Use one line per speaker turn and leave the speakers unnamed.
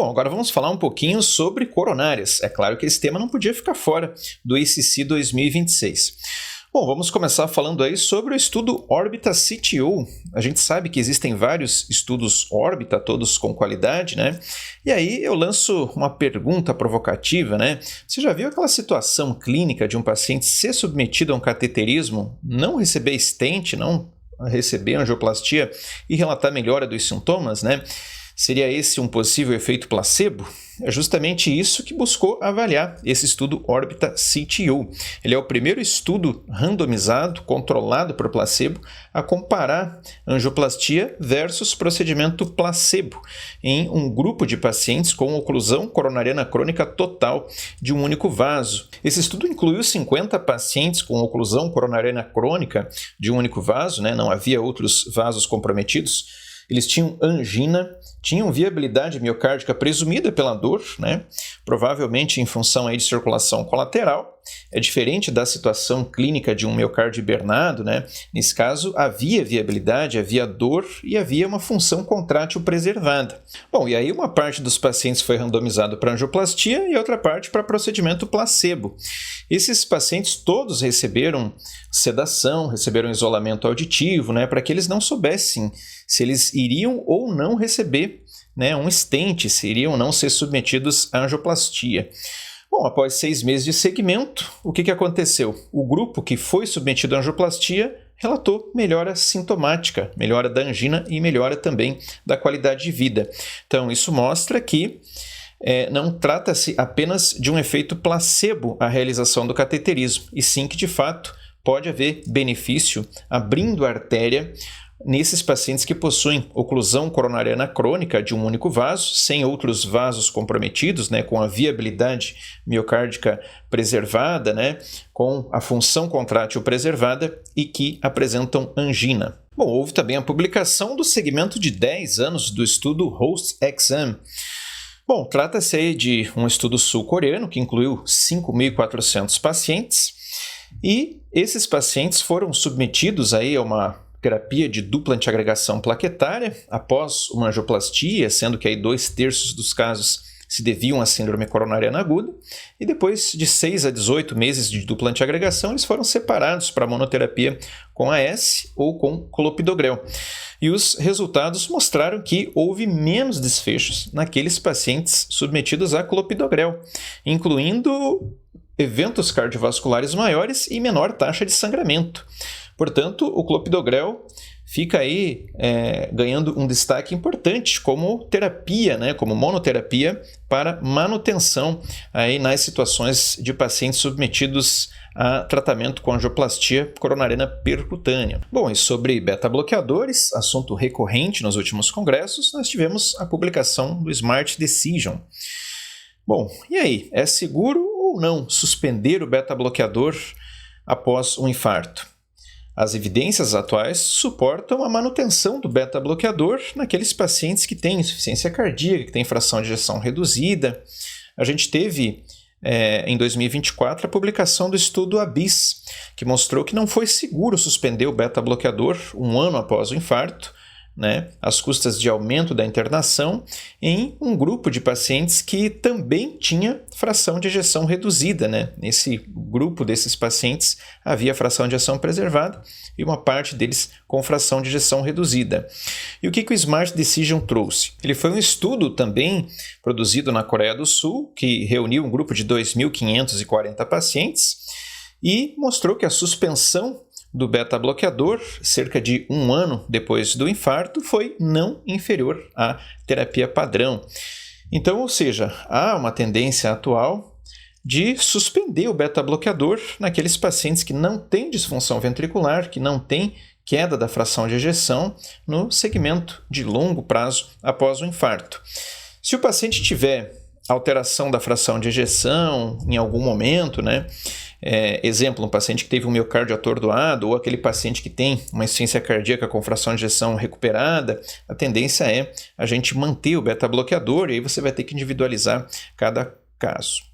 Bom, agora vamos falar um pouquinho sobre coronárias. É claro que esse tema não podia ficar fora do ACC 2026. Bom, vamos começar falando aí sobre o estudo Orbita-CTO. A gente sabe que existem vários estudos órbita, todos com qualidade, né? E aí eu lanço uma pergunta provocativa, né? Você já viu aquela situação clínica de um paciente ser submetido a um cateterismo, não receber stent, não receber angioplastia e relatar melhora dos sintomas, né? Seria esse um possível efeito placebo? É justamente isso que buscou avaliar esse estudo Orbita-CTO. Ele é o primeiro estudo randomizado, controlado por placebo, a comparar angioplastia versus procedimento placebo em um grupo de pacientes com oclusão coronariana crônica total de um único vaso. Esse estudo incluiu 50 pacientes com oclusão coronariana crônica de um único vaso, né? Não havia outros vasos comprometidos. Eles tinham angina, tinham viabilidade miocárdica presumida pela dor, né? Provavelmente em função aí de circulação colateral. É diferente da situação clínica de um miocárdio hibernado, né? Nesse caso, havia viabilidade, havia dor e havia uma função contrátil preservada. Bom, e aí uma parte dos pacientes foi randomizado para angioplastia e outra parte para procedimento placebo. Esses pacientes todos receberam sedação, receberam isolamento auditivo, né? Para que eles não soubessem se eles iriam ou não receber, né, um stent, se iriam ou não ser submetidos à angioplastia. Bom, após 6 meses de segmento, o que aconteceu? O grupo que foi submetido à angioplastia relatou melhora sintomática, melhora da angina e melhora também da qualidade de vida. Então, isso mostra que não trata-se apenas de um efeito placebo a realização do cateterismo, e sim que, de fato, pode haver benefício abrindo a artéria nesses pacientes que possuem oclusão coronariana crônica de um único vaso, sem outros vasos comprometidos, né, com a viabilidade miocárdica preservada, né, com a função contrátil preservada e que apresentam angina. Bom, houve também a publicação do segmento de 10 anos do estudo HOST-XM. Bom, trata-se aí de um estudo sul-coreano que incluiu 5.400 pacientes e esses pacientes foram submetidos aí a uma terapia de dupla antiagregação plaquetária após uma angioplastia, sendo que aí 2/3 dos casos se deviam à síndrome coronariana aguda, e depois de 6 a 18 meses de dupla antiagregação, eles foram separados para monoterapia com AS ou com clopidogrel. E os resultados mostraram que houve menos desfechos naqueles pacientes submetidos a clopidogrel, incluindo eventos cardiovasculares maiores e menor taxa de sangramento. Portanto, o clopidogrel fica aí ganhando um destaque importante como terapia, né, como monoterapia para manutenção aí nas situações de pacientes submetidos a tratamento com angioplastia coronariana percutânea. Bom, e sobre beta-bloqueadores, assunto recorrente nos últimos congressos, nós tivemos a publicação do Smart Decision. Bom, e aí, é seguro ou não suspender o beta-bloqueador após um infarto? As evidências atuais suportam a manutenção do beta-bloqueador naqueles pacientes que têm insuficiência cardíaca, que têm fração de ejeção reduzida. A gente teve, em 2024, a publicação do estudo ABIS, que mostrou que não foi seguro suspender o beta-bloqueador 1 ano após o infarto, né, às custas de aumento da internação, em um grupo de pacientes que também tinha fração de ejeção reduzida, né? Nesse grupo desses pacientes havia fração de ejeção preservada e uma parte deles com fração de ejeção reduzida. E o que o Smart Decision trouxe? Ele foi um estudo também produzido na Coreia do Sul, que reuniu um grupo de 2.540 pacientes e mostrou que a suspensão do beta-bloqueador, cerca de 1 ano depois do infarto, foi não inferior à terapia padrão. Então, ou seja, há uma tendência atual de suspender o beta-bloqueador naqueles pacientes que não têm disfunção ventricular, que não têm queda da fração de ejeção no segmento de longo prazo após o infarto. Se o paciente tiver alteração da fração de ejeção em algum momento, né? Exemplo, um paciente que teve um miocárdio atordoado ou aquele paciente que tem uma insuficiência cardíaca com fração de ejeção recuperada, a tendência é a gente manter o beta-bloqueador e aí você vai ter que individualizar cada caso.